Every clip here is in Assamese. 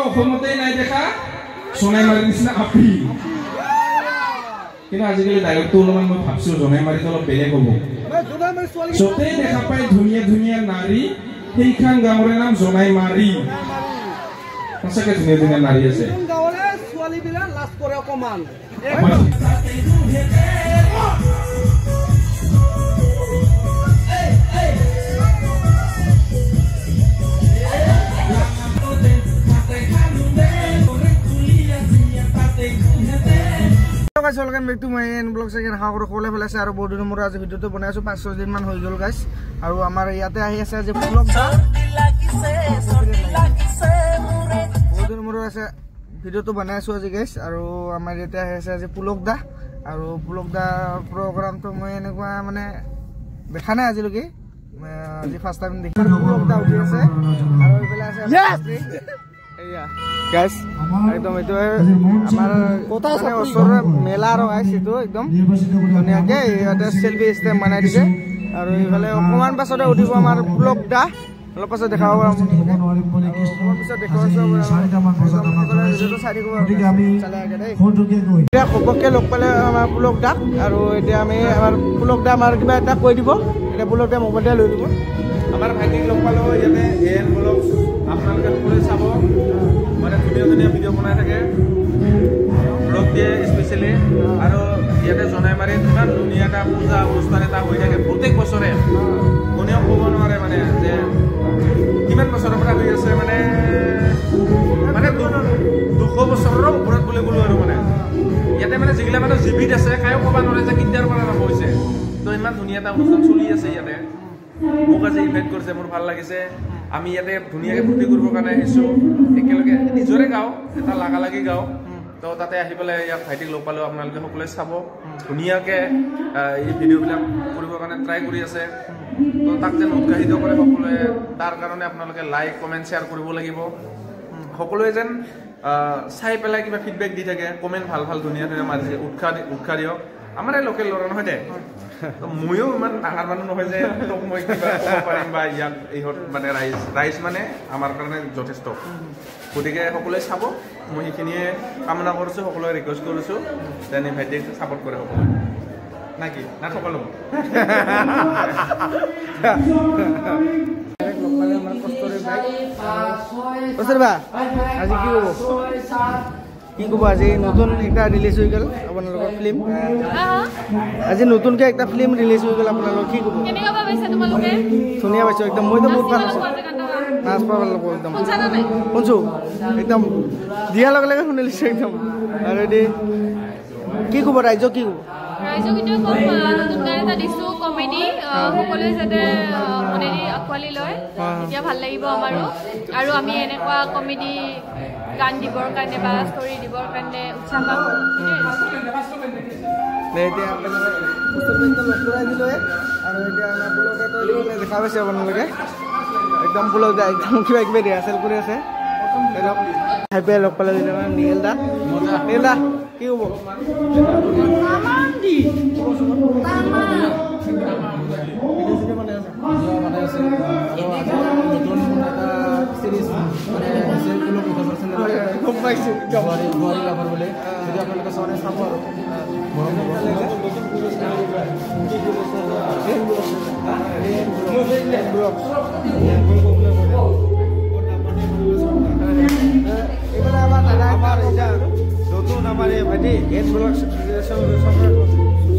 অসমতেই নাই দেখা সোনাইমাৰীৰ নিচিনা আপি কিন্তু আজিকালি ডাইৰেক্টটো অলপমান মই ভাবছো সোনাইমাৰীত অলপ বেলেগ হ'ব য'তেই দেখা পাই ধুনীয়া ধুনীয়া নাৰী সেইখন গাঁৱৰে নাম সোনাইমাৰী সঁচাকে ধুনীয়া ধুনীয়া নাৰী আছে ছোৱালীবিলাক লাজ কৰে অকমান welcome back to my blog second how खोले फेलाइছে আৰু বহুত দিনৰ মূৰত আজি ভিডিওটো বনাই আছো 5-6 দিন মান হৈ গল গাইস আৰু আমাৰ ইয়াতে আহি আছে যে ব্লগ বহুত দিনৰ মূৰত আছে ভিডিওটো বনাই আছো আজি গাইস আৰু আমাৰ ইয়াতে আহি আছে যে পুলকদা আৰু পুলকদা প্ৰগ্ৰামটো মই এনেকুৱা মানে দেখা নাই আজিলৈকে আজি ফাৰ্স্ট টাইম দেখি পুলকদা উঠি আছে আৰু এইফালে আছে এয়া গাইস একদম এটো আমাৰ কোটা ওচৰৰ মেলা আৰু গাইস এটো একদম ধুনীয়াকে এটা সেলফি ষ্টেম বনাই দিছে আৰু এইফালে অকমান পাছতে উঠিব আমাৰ ব্লগদা অলপ পাছত দেখাব খবৰকে লগ পালে আমাৰ ব্লগদা আৰু এতিয়া আমি আমাৰ ব্লগদা আমাৰ কিবা এটা কৈ দিব এতিয়া ব্লগদা মোবাইলতে লৈ দিব আমাৰ ভাইটিক লগ পালো ইয়াতে এন ব্লগ আপোনালোকে সকলোৱে চাব মানে ধুনীয়া ধুনীয়া ভিডিঅ' বনাই থাকে ব্লগ দিয়ে স্পেচিয়েলি আৰু ইয়াতে সোনাইমাৰীত ইমান ধুনীয়া এটা পূজা অনুষ্ঠান এটা হৈ থাকে প্ৰত্যেক বছৰে কোনেও ক'ব নোৱাৰে মানে যে কিমান বছৰৰ পৰা হৈ আছে মানে 200 বছৰৰ ওপৰত বুলি ক'লো আৰু মানে ইয়াতে মানে যিগিলা মানে জীৱিত আছে কায়ো ক'ব নোৱাৰে যে কেতিয়াৰ পৰা আৰম্ভ হৈছে তো ইমান ধুনীয়া এটা অনুষ্ঠান চলি আছে ইয়াতে মোক আজি ইনভাইট কৰিছে মোৰ ভাল লাগিছে আমি ইয়াতে ধুনীয়াকৈ ফূৰ্তি কৰিবৰ কাৰণে আহিছোঁ একেলগে নিজৰে গাঁও এটা লাগালাগি গাঁও তো তাতে আহি পেলাই ইয়াত ভাইটিক লগ পালোঁ আপোনালোকে সকলোৱে চাব ধুনীয়াকৈ এই ভিডিঅ'বিলাক কৰিবৰ কাৰণে ট্ৰাই কৰি আছে তো তাক যেন উৎসাহিত কৰে সকলোৱে তাৰ কাৰণে আপোনালোকে লাইক কমেণ্ট শ্বেয়াৰ কৰিব লাগিব সকলোৱে যেন চাই পেলাই কিবা ফিডবেক দি থাকে কমেণ্ট ভাল ভাল ধুনীয়া ধুনীয়া মাজে উৎসাহ দিয়ক আমাৰ এই লোকেল ল'ৰা নহয় দে ময়ো ইমান ডাঙৰ মানুহ নহয় যে তোক মই কিবা ক'ব পাৰিম বা ইয়াত ইহঁত মানে ৰাইজ মানে আমাৰ কাৰণে যথেষ্ট গতিকে সকলোৱে চাব মই সেইখিনিয়ে কামনা কৰিছোঁ সকলোৱে ৰিকুৱেষ্ট কৰিছোঁ যেন এই ভাইটিক ছাপৰ্ট কৰে সকলোৱে নাকি না সকলো আজি কি ক'ব আজি নতুন একটা রিলিজ হৈ গ'ল আপোনালোকৰ ফিল্ম আজি নতুনকৈ একটা ফিল্ম ৰিলিজ হৈ গ'ল আপোনালোকৰ কি ক'ব কেনেকা পাইছে তোমালোকে ধুনীয়া পাইছো একদম মইতো বহুত ভাল পাইছো নাচ পাব লাগব একদম শুনছো একদম দিয়াৰ লগে লগে শুনি লৈছো একদম আৰু এদি কি ক'ব ৰাইজক কি ক'ব ৰাইজক কিন্তু খুব নতুন গান এটা দিছো কমেডি সকলোৱে যাতে মনেদি আঁকোৱালি লয় এতিয়া ভাল লাগিব আমাৰো আৰু আমি এনেকুৱা কমেডি গান দিবৰ কাৰণে বা ষ্টৰি দিবৰ কাৰণে উৎসাহ পাওঁ এতিয়া দেখা পাইছে আপোনালোকে একদম ব্লগদা একদম কিবা কিবা ৰিহাৰ্চেল কৰি আছে লগ পালে নীল দা কি হ'ব আপোনালোকে চবে চাব নতুন আমাৰ এই ভাইটি এড ব্লগ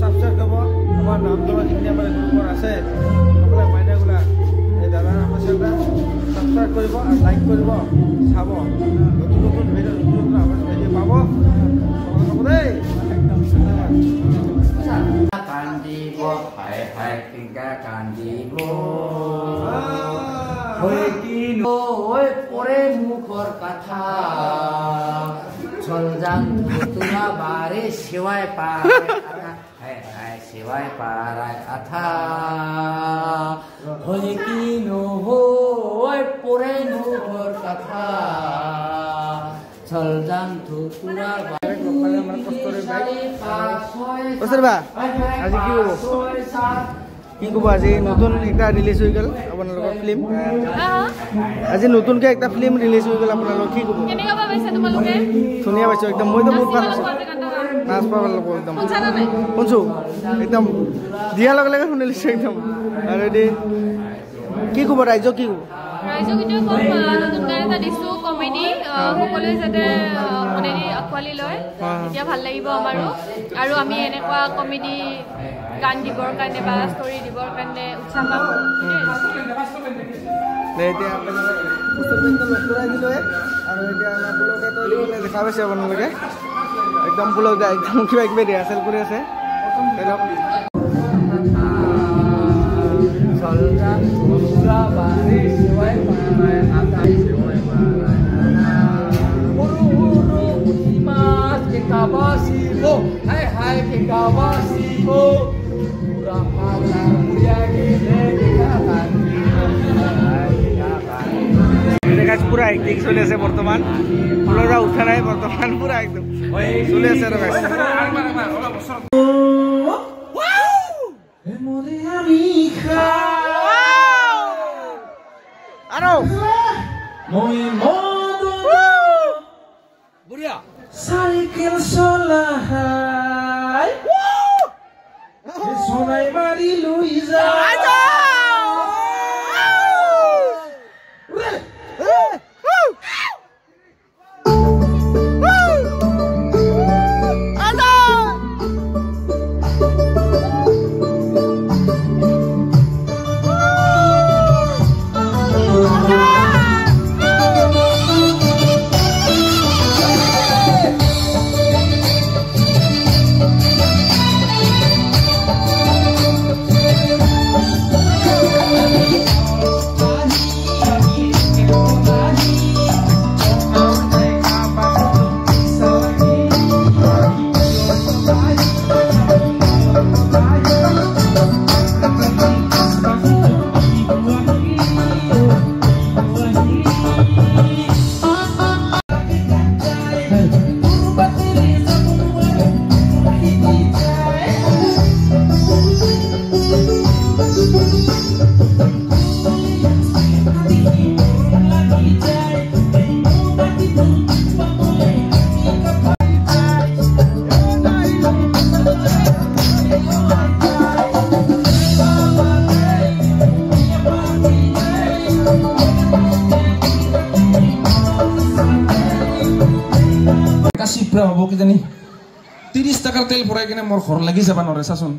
ছাবস্ক্ৰাইব কৰিব আমাৰ নাম তোমাৰ যিখিনি আমাৰ গ্ৰুপৰ আছে সকলোৱে মাইনাগুলা এই দাদাৰ আমাৰ চেণ্টাৰ ছাবস্ক্ৰাইব কৰিব আৰু লাইক কৰিব চাব নতুন নতুন ভিডিঅ' নতুন নতুন আমাৰ ভিডিঅ' পাব সকলো দেই কান্দিব হাই হাই টিকা কান্দিব ঐ পৰে মুখৰ কথা চল যাম তোৰা বাৰে শিৱাই পায় হাই হাই শিৱাই পায় আথা হয় কি নহয় পৰে মুখৰ কথা চল যাম তোৰা আজি কি হ'ব কি ক'ব আজি নতুন একটা ৰিলিজ হৈ গ'ল আপোনালোকৰ ফিল্ম আজি নতুনকৈ একটা ফিল্ম ৰিলিজ হৈ গ'ল আপোনালোক কি ক'ব কেনেকুৱা পাইছে তোমালোকে ধুনীয়া পাইছোঁ একদম মইতো বহুত ভাল পাইছোঁ নাচ পাব লাগিব একদম শুনছোঁ একদম দিয়াৰ লগে লগে শুনি লৈছোঁ একদম আৰু এতিয়া কি ক'ব ৰাইজক কি ক'ব ৰাইজক এতিয়া ক'ম নতুন গান এটা দিছোঁ কমেডি সকলোৱে যাতে মনেদি আঁকোৱালি লয় তেতিয়া ভাল লাগিব আমাৰো আৰু আমি এনেকুৱা কমেডি গান দিবৰ কাৰণে বা ষ্টৰি দিবৰ কাৰণে উৎসাহ পাম এতিয়া লগ কৰাই দিলোৱে আৰু এতিয়া আমাৰ পুলকে তই দিবলৈ দেখা পাইছে আপোনালোকে একদম পুলক দা একদম কিবা কিবি ৰিহাৰ্চেল কৰি আছে একদম পুরা একদিক চলে আছে বর্তমান পুরা উঠা নাই বর্তমান পুরা একদম চলে আছে আরো বঢ়িয়া সাইকেল চলাই সোনাই মারি লই যা হব কি জানি 30 টাকাৰ তেল ভৰাই কিনে মোৰ ঘৰ লাগি যাবা নৰে চাচোন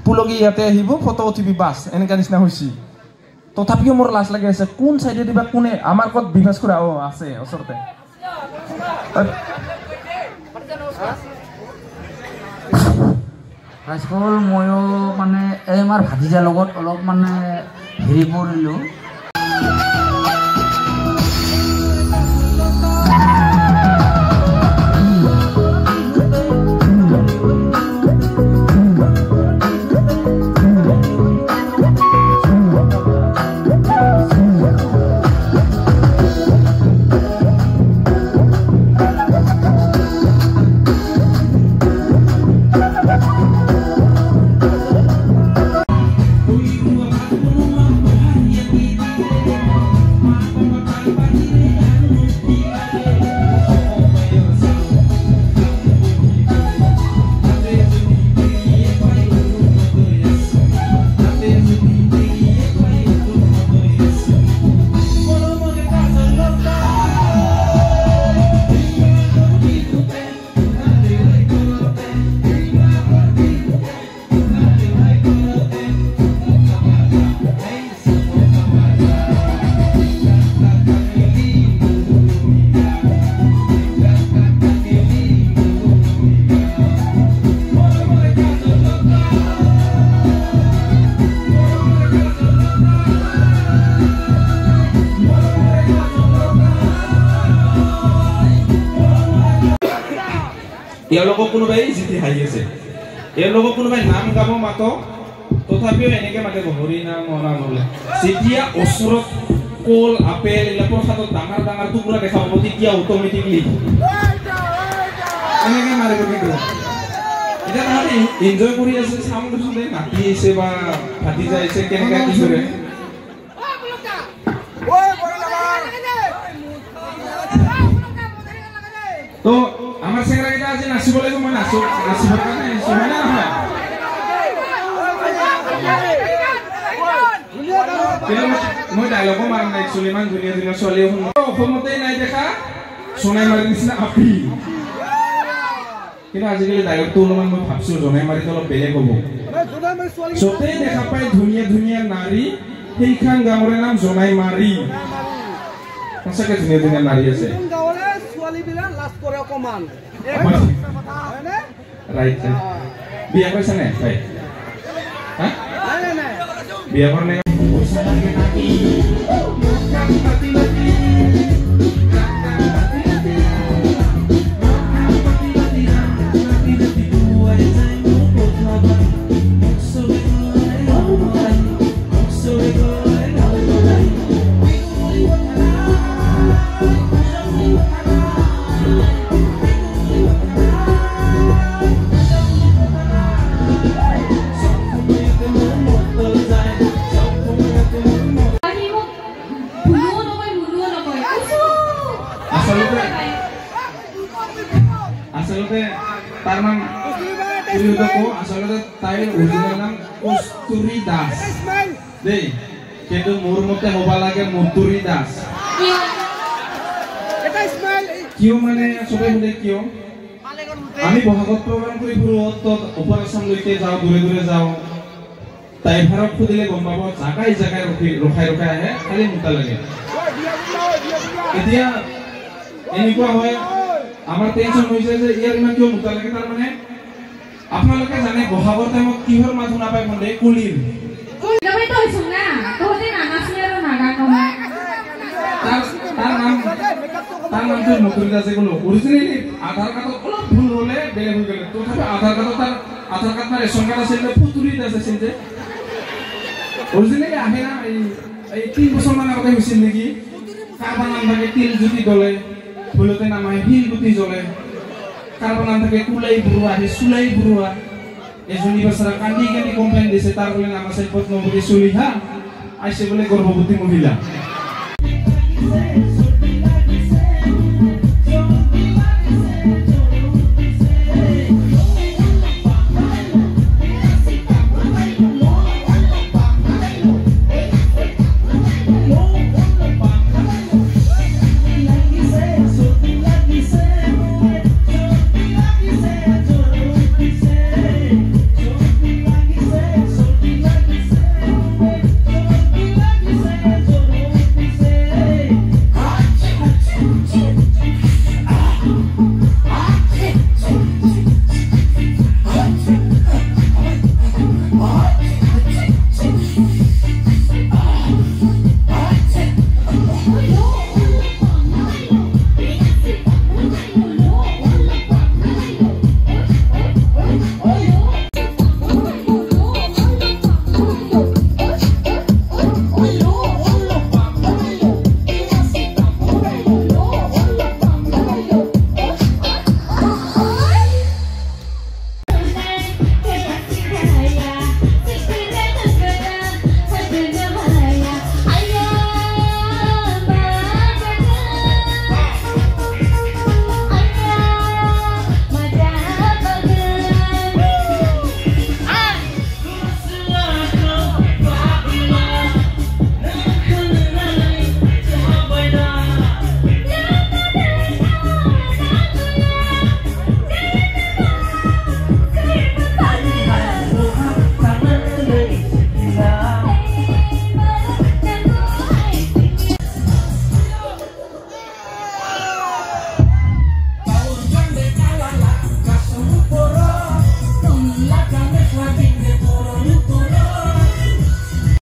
পুলকি ইয়াতে আহিব ফটো উঠিবি বাস এনেকা নিচিনা হৈছে তথাপিও মোৰ লাজ লাগি আছে কোন সাইডে দিবা কোনে আমাৰ কত বিভাস কৰা আছে ওচৰতে ৰাজকমল ময়ো মানে এই আমাৰ ভাতিজাৰ লগত অলপ মানে হেৰি কৰিলোঁ ইয়াৰ লগত কোনোবাই জিতি হাই আছে ইয়াৰ লগত কোনোবাই নাম গাব মাতো তথাপিও এনেকে মাতে হৰি নাম মনা বলে যেতিয়া ওচৰত কল আপেল ইলা প্ৰসাদত ডাঙৰ ডাঙৰ টুকুৰা দেখা পাব তেতিয়া অটোমেটিকলি এনেকে মাৰিব কিন্তু এতিয়া তাহাঁতি এনজয় কৰি আছে চাউণ্ড শুনে নাতি আছে বা ভাতি যাইছে কেনেকা কি কৰে তো আমাৰ চেংৰাকেইটা আজি নাচিব লাগিব মই নাচিবৰ কাৰণে আহিছো হয় নে নহয় কিন্তু মই ডাইলগো মাৰা নাই একচুৱেলি ইমান ধুনীয়া ধুনীয়া ছোৱালী অসমতেই নাই দেখা সোণাই মাৰি নিচিনা আপি কিন্তু আজিকালি ডাইলগটো অলপমান মই ভাবছো জনাই মাৰিটো অলপ বেলেগ হ'ব য'তেই দেখা পাই ধুনীয়া ধুনীয়া নাৰী সেইখন গাঁৱৰে নাম জনাই মাৰি সঁচাকে ধুনীয়া ধুনীয়া নাৰী আছে ৰাইট বিয়া কৰিছা নে ভাই বিয়া কৰা নে আচলতে তাৰ নাম আচলতে তাইৰ অৰিজিনেল নাম কস্তুৰী দাস দেই কিন্তু মোৰ মতে হ'ব লাগে মতুৰী দাস কিয় মানে চবে সোধে কিয় আমি বহাগত প্ৰগ্ৰাম কৰি ফুৰো অপাৰেশ্যনলৈকে যাওঁ দূৰে দূৰে যাওঁ তাই ভাৰত সুধিলে গম পাব জাগাই জাগাই ৰখাই ৰখাই আহে খালি মোটা লাগে এতিয়া এনেকুৱা হয় আমাৰ টেনচন হৈছে যে ইয়াৰ ইমান কিয় মোটা লাগে তাৰ মানে আপোনালোকে জানে বহাগৰ টাইমত কিহৰ মাছ শুনা পায় মনে কুলিৰ তাৰ নামটো মতুৰী দাসে ক'লো অৰিজিনেলি আধাৰ কাৰ্ডত অলপ ভুল হ'লে বেলেগ হৈ গ'লে তথাপি আধাৰ কাৰ্ডত তাৰ আধাৰ কাৰ্ড বা ৰেচন কাৰ্ড আছিল ফুতুৰী দাস আছিল যে অৰিজিনেলি আহে না এই 3 বছৰমান আগতে হৈছিল নেকি কাৰোবাৰ নাম থাকে তিল জ্যোতি জ্বলে ভুলতে নাম আহে শিলগুটি জ্বলে কাৰোবাৰ নাম থাকে কুলাই বুৰুৱা আহে চুলাই বুৰুৱা এজনী বেচাৰা কান্দি কান্দি কমপ্লেইন দিছে তাৰ বোলে নাম আছে পদ্মৱতী চুলিহা আইছে বোলে গৰ্ভৱতী মহিলা